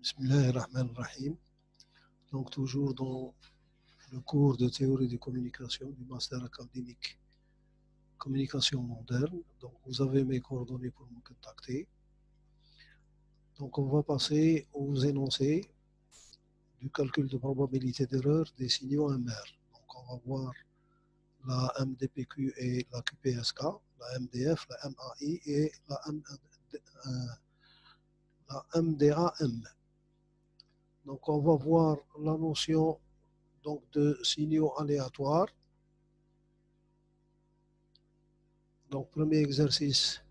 Bismillahirrahmanirrahim. Donc toujours dans le cours de théorie de communication du master académique communication moderne. Donc vous avez mes coordonnées pour me contacter. Donc on va passer aux énoncés du calcul de probabilité d'erreur des signaux MR. Donc on va voir la MDPQ et la QPSK, la MDF, la MAI et la MDAM. Donc on va voir la notion donc, de signaux aléatoires. Donc premier exercice.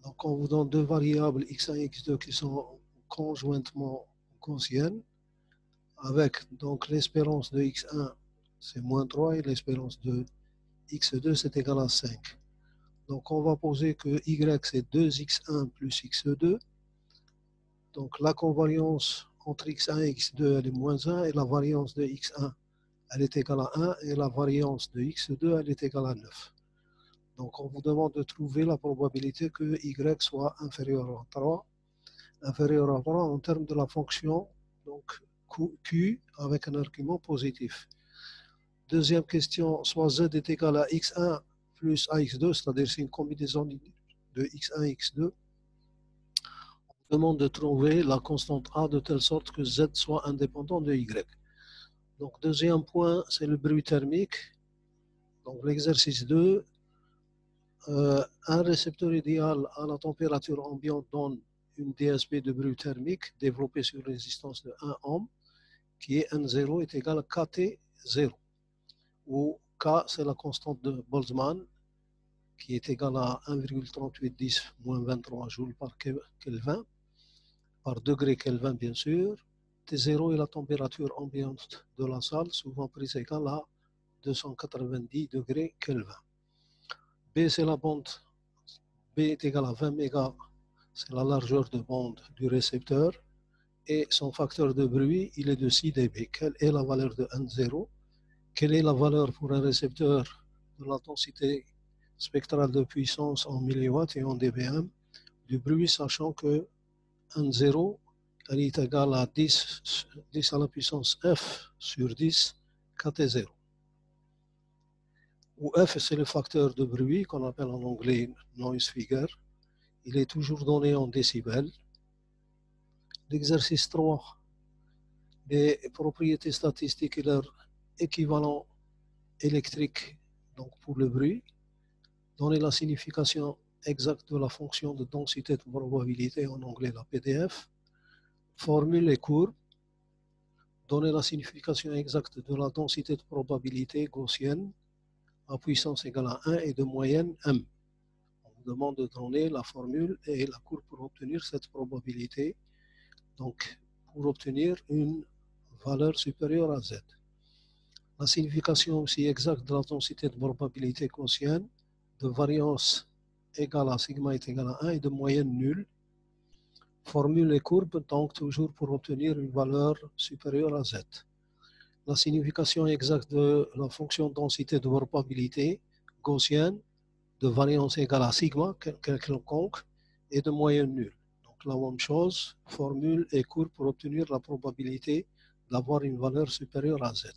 Donc on vous donne deux variables x1 et x2 qui sont conjointement gaussiennes avec donc l'espérance de x1 c'est moins 3 et l'espérance de x2 c'est égal à 5. Donc on va poser que y c'est 2x1 plus x2. Donc la covariance entre x1 et x2 elle est moins 1 et la variance de x1 elle est égale à 1 et la variance de x2 elle est égale à 9. Donc on vous demande de trouver la probabilité que y soit inférieur à 3 en termes de la fonction donc q avec un argument positif. Deuxième question, soit z est égal à x1 plus ax2, c'est-à-dire c'est une combinaison de x1 et x2. On demande de trouver la constante a de telle sorte que z soit indépendant de y. Donc deuxième point, c'est le bruit thermique. Donc l'exercice 2, un récepteur idéal à la température ambiante donne une DSP de bruit thermique développée sur une résistance de 1 ohm qui est N0 est égal à KT0 où K c'est la constante de Boltzmann qui est égale à 1,3810 moins 23 joules par Kelvin par degré Kelvin bien sûr. T0 est la température ambiante de la salle souvent prise égale à 290 degrés Kelvin. B c'est la bande B est égal à 20 mégas, c'est la largeur de bande du récepteur et son facteur de bruit il est de 6 dB. Quelle est la valeur de N0? Quelle est la valeur pour un récepteur de la densité spectrale de puissance en milliwatts et en dBm du bruit, sachant que N0 elle est égale à 10 à la puissance F sur 10 KT0. Où F c'est le facteur de bruit qu'on appelle en anglais noise figure. Il est toujours donné en décibels. L'exercice 3, les propriétés statistiques et leur équivalent électrique donc pour le bruit. Donner la signification exacte de la fonction de densité de probabilité, en anglais la PDF. Formule et courbe. Donner la signification exacte de la densité de probabilité gaussienne à puissance égale à 1 et de moyenne M. On vous demande de donner la formule et la courbe pour obtenir cette probabilité. Donc, pour obtenir une valeur supérieure à Z. La signification aussi exacte de la densité de probabilité gaussienne de variance égale à sigma est égal à 1 et de moyenne nulle. Formule et courbe, donc toujours pour obtenir une valeur supérieure à Z. La signification exacte de la fonction densité de probabilité gaussienne de variance égale à sigma, quelconque, et de moyenne nulle. Donc la même chose, formule et courbe pour obtenir la probabilité d'avoir une valeur supérieure à Z.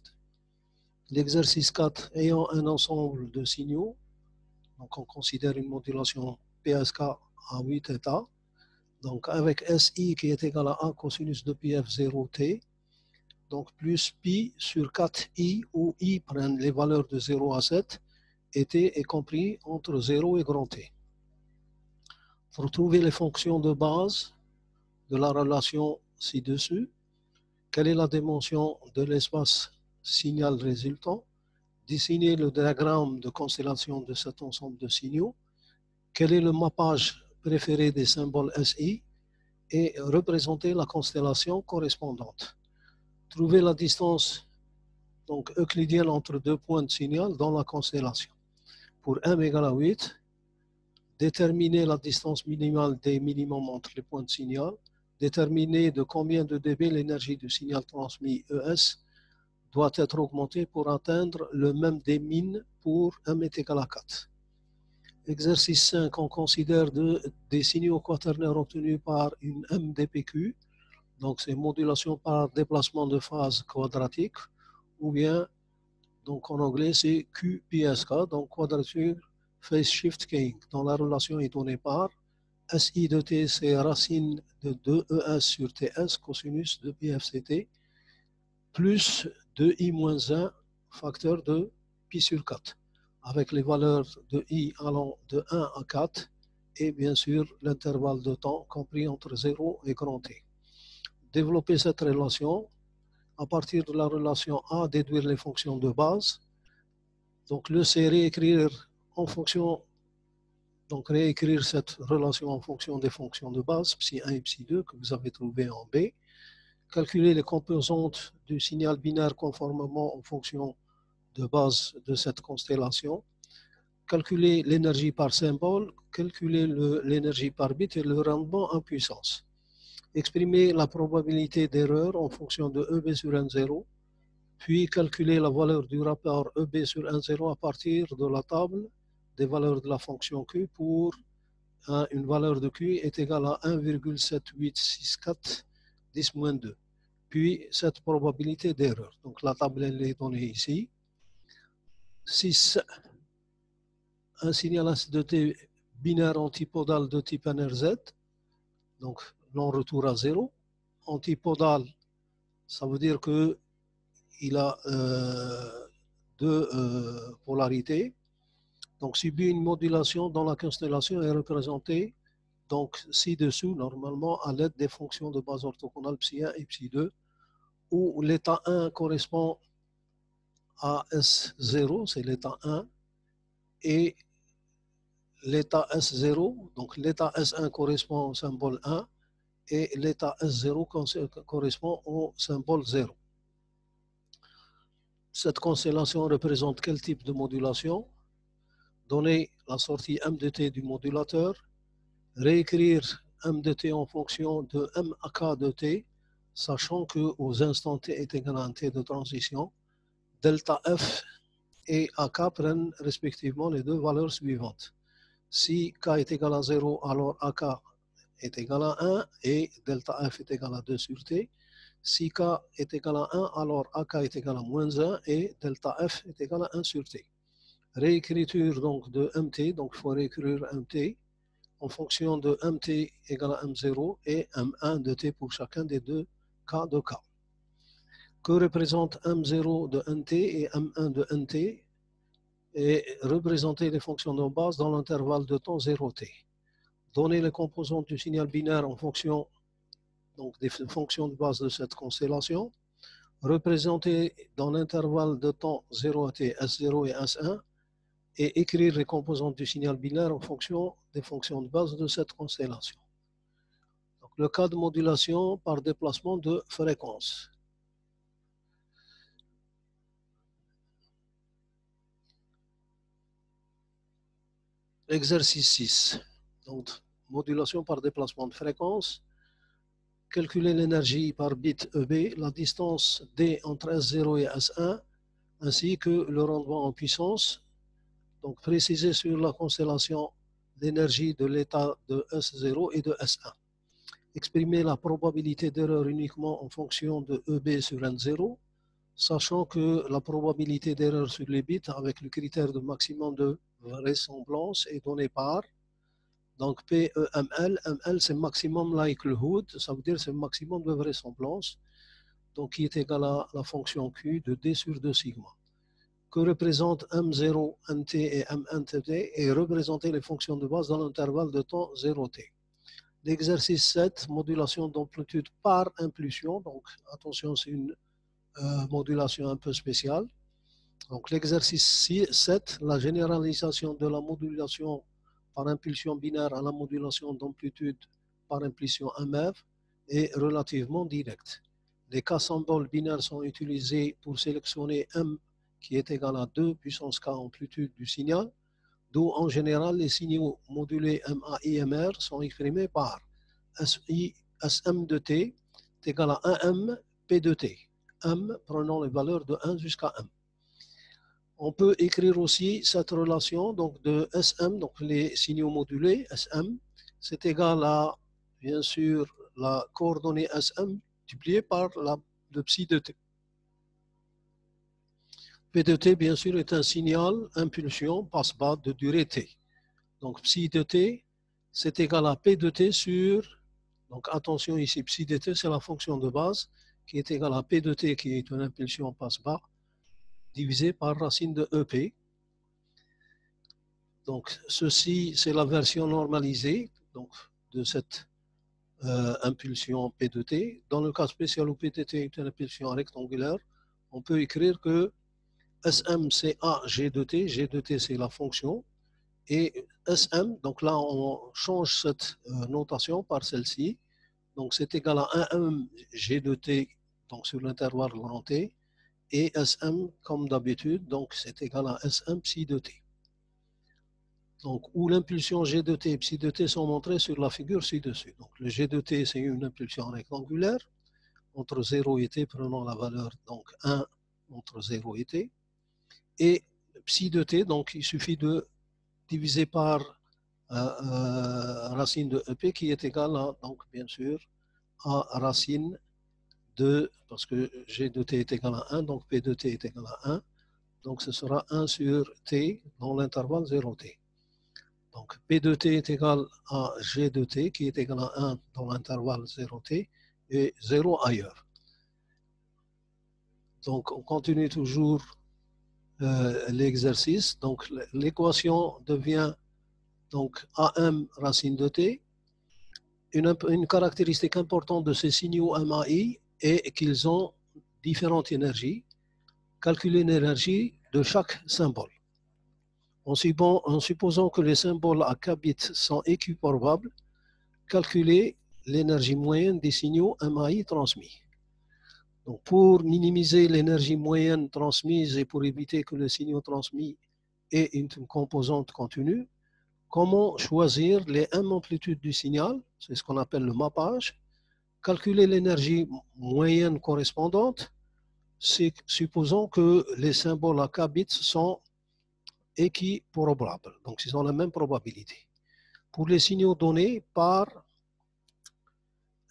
L'exercice 4, ayant un ensemble de signaux, donc on considère une modulation PSK à 8 états, donc avec SI qui est égal à 1 cosinus de pi F0T, donc plus pi sur 4i où i prennent les valeurs de 0 à 7, et t est compris entre 0 et grand T. Pour trouver les fonctions de base de la relation ci-dessus, quelle est la dimension de l'espace signal résultant? Dessiner le diagramme de constellation de cet ensemble de signaux. Quel est le mappage préféré des symboles SI? Et représenter la constellation correspondante. Trouver la distance donc euclidienne entre deux points de signal dans la constellation. Pour m égale à 8, déterminer la distance minimale des minimums entre les points de signal, déterminer de combien de dB l'énergie du signal transmis ES doit être augmentée pour atteindre le même démin pour m est égal à 4. Exercice 5, on considère des signaux quaternaires obtenus par une MDPQ, donc c'est modulation par déplacement de phase quadratique, ou bien, donc en anglais, c'est QPSK, donc Quadrature Phase Shift Keying, dont la relation est donnée par SI de T, c'est racine de 2ES sur TS, cosinus de PFCT, plus 2I-1 facteur de pi sur 4, avec les valeurs de I allant de 1 à 4, et bien sûr l'intervalle de temps compris entre 0 et grand T. Développer cette relation, à partir de la relation A, déduire les fonctions de base. Donc le C, réécrire en fonction, donc réécrire cette relation en fonction des fonctions de base, psi1 et psi2, que vous avez trouvées en B. Calculer les composantes du signal binaire conformément aux fonctions de base de cette constellation. Calculer l'énergie par symbole, calculer l'énergie par bit et le rendement en puissance. Exprimer la probabilité d'erreur en fonction de EB sur N0, puis calculer la valeur du rapport EB sur N0 à partir de la table des valeurs de la fonction Q pour une valeur de Q est égale à 1,7864 10-2. Puis cette probabilité d'erreur. Donc la table elle est donnée ici. 6. Un signal S2T binaire antipodal de type NRZ, donc non-retour à 0. Antipodal, ça veut dire qu'il a deux polarités. Donc subit une modulation dont la constellation est représentée donc ci-dessous normalement à l'aide des fonctions de base orthogonale psi1 et psi2, où l'état 1 correspond à S0, c'est l'état 1, et l'état S0, donc l'état S1 correspond au symbole 1, et l'état S0 correspond au symbole 0. Cette constellation représente quel type de modulation? Donner la sortie M de T du modulateur, réécrire M de T en fonction de M à K de T, sachant qu'aux instants T est égal à un T de transition, delta F et AK prennent respectivement les deux valeurs suivantes. Si K est égal à 0, alors AK est égal à 1 et delta F est égal à 2 sur T. Si K est égal à 1, alors AK est égal à moins 1 et delta F est égal à 1 sur T. Réécriture donc de MT, donc il faut réécrire MT en fonction de MT égale à M0 et M1 de T pour chacun des deux cas de K. Que représente M0 de NT et M1 de NT et représenter les fonctions de base dans l'intervalle de temps 0T. Donner les composantes du signal binaire en fonction donc des fonctions de base de cette constellation. Représenter dans l'intervalle de temps 0T S0 et S1 et écrire les composantes du signal binaire en fonction des fonctions de base de cette constellation. Donc, le cas de modulation par déplacement de fréquence. Exercice 6. Donc, modulation par déplacement de fréquence. Calculer l'énergie par bit EB, la distance D entre S0 et S1, ainsi que le rendement en puissance. Donc, préciser sur la constellation l'énergie de l'état de S0 et de S1. Exprimer la probabilité d'erreur uniquement en fonction de EB sur N0, sachant que la probabilité d'erreur sur les bits avec le critère de maximum de vraisemblance est donnée par donc PEML. ML c'est maximum likelihood, ça veut dire c'est le maximum de vraisemblance, donc qui est égal à la fonction Q de D sur 2 sigma. Que représente M0 NT et M1TT et représenter les fonctions de base dans l'intervalle de temps 0T. L'exercice 7, modulation d'amplitude par impulsion. Donc attention, c'est une modulation un peu spéciale. Donc l'exercice 7, la généralisation de la modulation par impulsion binaire à la modulation d'amplitude par impulsion MF est relativement directe. Les cas symboles binaires sont utilisés pour sélectionner M qui est égal à 2 puissance K amplitude du signal, d'où en général les signaux modulés MAIMR sont exprimés par SM de T est égal à 1M P de T, M prenant les valeurs de 1 jusqu'à M. On peut écrire aussi cette relation donc, de SM, donc les signaux modulés, SM, c'est égal à, bien sûr, la coordonnée SM multipliée par le psi de t. P de t, bien sûr, est un signal impulsion passe-bas de durée t. Donc, psi de t, c'est égal à P de t sur, donc attention ici, psi de t, c'est la fonction de base qui est égale à P de t, qui est une impulsion passe-bas, divisé par racine de EP. Donc, ceci, c'est la version normalisée donc, de cette impulsion P de t. Dans le cas spécial où P de t est une impulsion rectangulaire, on peut écrire que SM, c'est A, G de t. G de t, c'est la fonction. Et SM, donc là, on change cette notation par celle-ci. Donc, c'est égal à 1M G de t, donc sur l'intervalle grand t. Et SM, comme d'habitude, donc c'est égal à SM psi de t. Donc, où l'impulsion G de t et psi de t sont montrées sur la figure ci-dessus. Donc, le G de t, c'est une impulsion rectangulaire. Entre 0 et t, prenons la valeur donc 1 entre 0 et t. Et psi de t, donc il suffit de diviser par racine de EP qui est égale à, donc bien sûr, à racine de, parce que G de t est égal à 1, donc P de t est égal à 1. Donc ce sera 1 sur t dans l'intervalle 0t. Donc P de t est égal à G de t qui est égal à 1 dans l'intervalle 0t et 0 ailleurs. Donc on continue toujours l'exercice. Donc l'équation devient donc AM racine de t. Une caractéristique importante de ces signaux MAI est qu'ils ont différentes énergies. Calculer l'énergie de chaque symbole. En supposant que les symboles à k bits sont équiprobables, calculer l'énergie moyenne des signaux MAI transmis. Donc pour minimiser l'énergie moyenne transmise et pour éviter que le signal transmis ait une composante continue, comment choisir les M amplitudes du signal? C'est ce qu'on appelle le mappage. Calculer l'énergie moyenne correspondante, c'est supposons que les symboles à k bits sont équiprobables, donc ils ont la même probabilité. Pour les signaux donnés par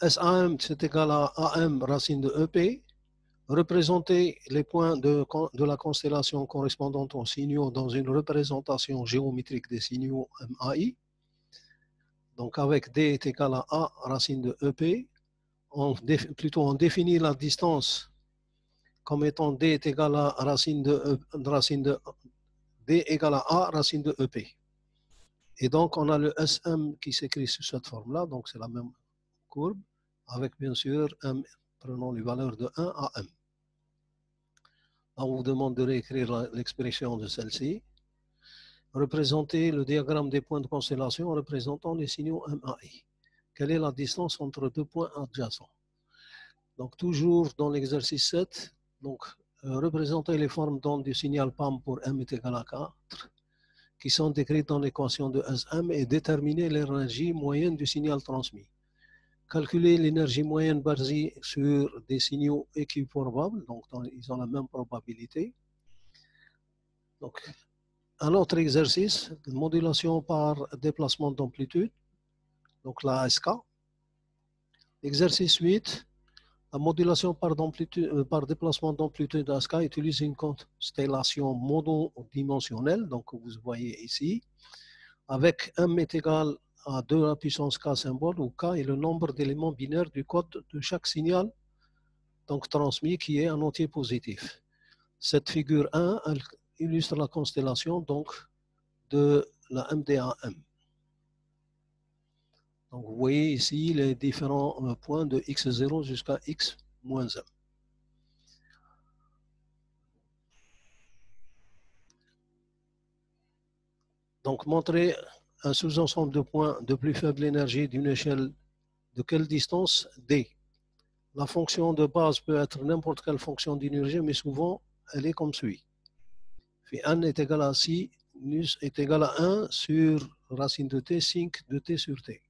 SAM, c'est égal à AM racine de EP, représenter les points de la constellation correspondante aux signaux dans une représentation géométrique des signaux MAI. Donc avec D est égal à A racine de EP, on définit la distance comme étant D est égal à racine de D égale à A racine de EP. Et donc on a le SM qui s'écrit sous cette forme-là, donc c'est la même courbe, avec bien sûr M, prenons les valeurs de 1 à M. On vous demande de réécrire l'expression de celle-ci. Représenter le diagramme des points de constellation en représentant les signaux MAI. Quelle est la distance entre deux points adjacents? Donc toujours dans l'exercice 7, donc, représenter les formes d'onde du signal PAM pour M est égal à 4, qui sont décrites dans l'équation de SM et déterminer l'énergie moyenne du signal transmis. Calculer l'énergie moyenne basée sur des signaux équiprobables, donc ils ont la même probabilité. Donc, un autre exercice, modulation par déplacement d'amplitude, donc la ASK. Exercice 8, la modulation par déplacement d'amplitude ASK utilise une constellation monodimensionnelle, donc vous voyez ici, avec M est égal à 2 à la puissance K symbole, où K est le nombre d'éléments binaires du code de chaque signal donc transmis qui est un entier positif. Cette figure 1 elle illustre la constellation donc de la MDAM. Donc vous voyez ici les différents points de x0 jusqu'à x-1. Donc montrer un sous-ensemble de points de plus faible énergie d'une échelle de quelle distance? D. La fonction de base peut être n'importe quelle fonction d'énergie, mais souvent elle est comme suit. Phi n est égal à sinus est égal à 1 sur racine de t, sinc de t sur t.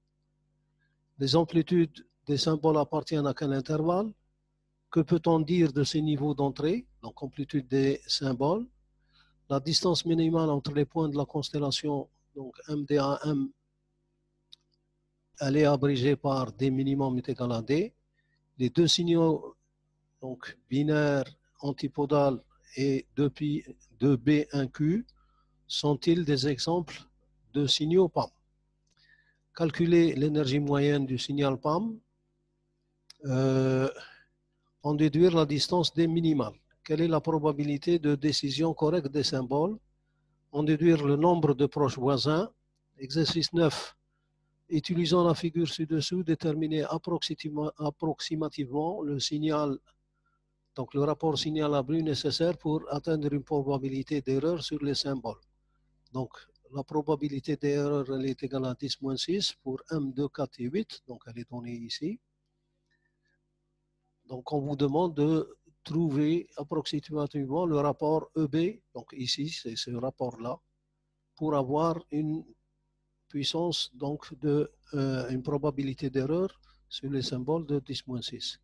Les amplitudes des symboles appartiennent à quel intervalle? Que peut-on dire de ces niveaux d'entrée? Donc amplitude des symboles. La distance minimale entre les points de la constellation, donc MDAM, elle est abrégée par D minimum est égal à D. Les deux signaux donc binaires antipodales et 2B, 1Q sont-ils des exemples de signaux PAM? Calculer l'énergie moyenne du signal PAM, en déduire la distance D minimale. Quelle est la probabilité de décision correcte des symboles? En déduire le nombre de proches voisins. Exercice 9. Utilisant la figure ci-dessous, déterminer approximativement le signal, donc le rapport signal abru nécessaire pour atteindre une probabilité d'erreur sur les symboles. Donc, la probabilité d'erreur, elle est égale à 10-6 pour M, 2, 4 et 8. Donc, elle est donnée ici. Donc, on vous demande de trouver approximativement le rapport EB. Donc, ici, c'est ce rapport-là, pour avoir une puissance, donc, une probabilité d'erreur sur les symboles de 10-6.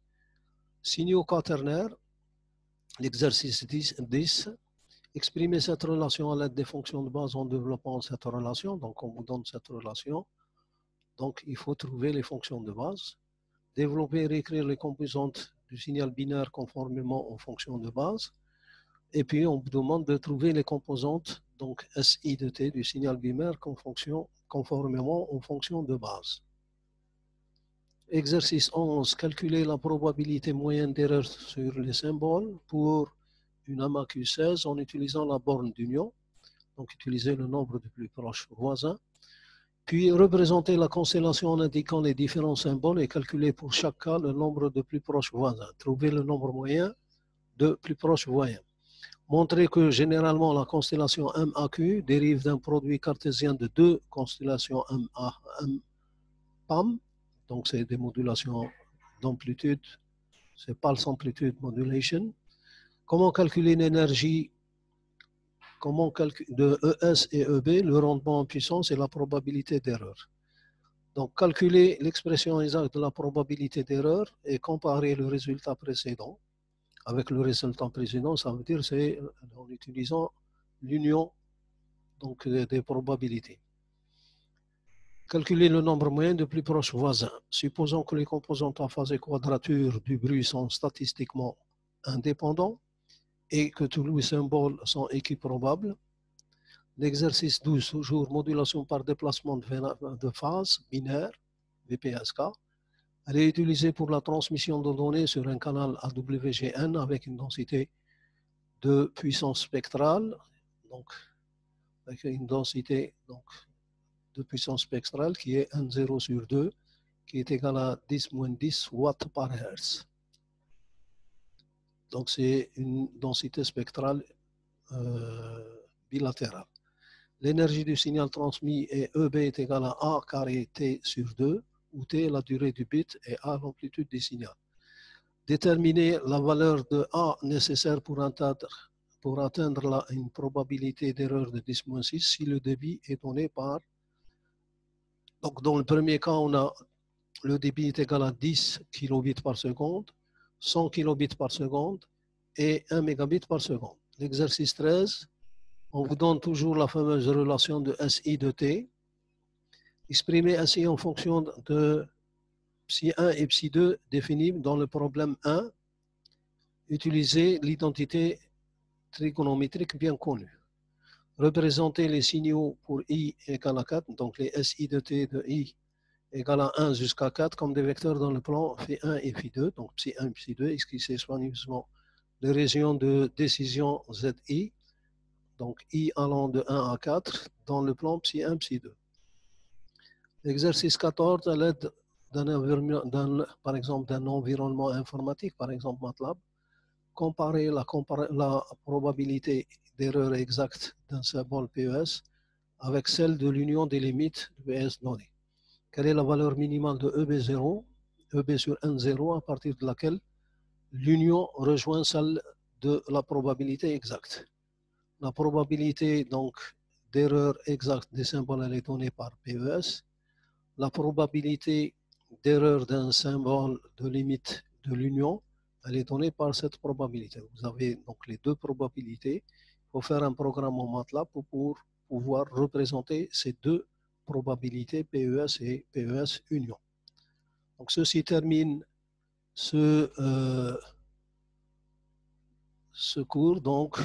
Signaux quaternaires, l'exercice 10. Exprimer cette relation à l'aide des fonctions de base en développant cette relation. Donc, on vous donne cette relation. Donc, il faut trouver les fonctions de base. Développer et réécrire les composantes du signal binaire conformément aux fonctions de base. Et puis, on vous demande de trouver les composantes, donc SI de T, du signal binaire conformément aux fonctions de base. Exercice 11. Calculer la probabilité moyenne d'erreur sur les symboles pour une AMAQ16 en utilisant la borne d'union. Donc, utiliser le nombre de plus proches voisins. Puis, représenter la constellation en indiquant les différents symboles et calculer pour chaque cas le nombre de plus proches voisins. Trouver le nombre moyen de plus proches voisins. Montrer que généralement la constellation MAQ dérive d'un produit cartésien de deux constellations PAM. Donc, c'est des modulations d'amplitude, c'est pulse amplitude modulation. Comment calculer l'énergie de ES et EB, le rendement en puissance et la probabilité d'erreur. Donc, calculer l'expression exacte de la probabilité d'erreur et comparer le résultat précédent avec le résultat précédent, ça veut dire c'est en utilisant l'union des probabilités. Calculer le nombre moyen de plus proches voisins. Supposons que les composantes en phase et quadrature du bruit sont statistiquement indépendants et que tous les symboles sont équiprobables. L'exercice 12, toujours modulation par déplacement de phase binaire, VPSK. Elle est utilisée pour la transmission de données sur un canal AWGN avec une densité de puissance spectrale, donc avec une densité de puissance spectrale qui est 1,0 sur 2, qui est égal à 10-10 watts par Hertz. Donc c'est une densité spectrale bilatérale. L'énergie du signal transmis est EB est égal à A carré T sur 2, où T est la durée du bit et A l'amplitude du signal. Déterminer la valeur de A nécessaire pour atteindre une probabilité d'erreur de 10-6 si le débit est donné par... Donc dans le premier cas, on a le débit est égal à 10 kilobits par seconde, 100 kilobits par seconde et 1 mégabit par seconde. L'exercice 13, on vous donne toujours la fameuse relation de SI de T. Exprimer SI en fonction de Psi1 et Psi2 définis dans le problème 1. Utiliser l'identité trigonométrique bien connue. Représenter les signaux pour I égale à 4, donc les SI de T de I égale à 1 jusqu'à 4 comme des vecteurs dans le plan Φ1 et Φ2, donc Psi1 et Psi2, esquisser soigneusement les régions de décision ZI, donc I allant de 1 à 4 dans le plan Psi1, Psi2. Exercice 14, à l'aide par exemple d'un environnement informatique, par exemple MATLAB, comparer la probabilité d'erreur exacte d'un symbole PES avec celle de l'union des limites de PES données. Quelle est la valeur minimale de EB0, EB sur N0, à partir de laquelle l'union rejoint celle de la probabilité exacte. La probabilité donc d'erreur exacte des symboles elle est donnée par PES. La probabilité d'erreur d'un symbole de limite de l'union, elle est donnée par cette probabilité. Vous avez donc les deux probabilités faut faire un programme en MATLAB pour pouvoir représenter ces deux probabilités PES et PES union. Donc ceci termine ce cours. Donc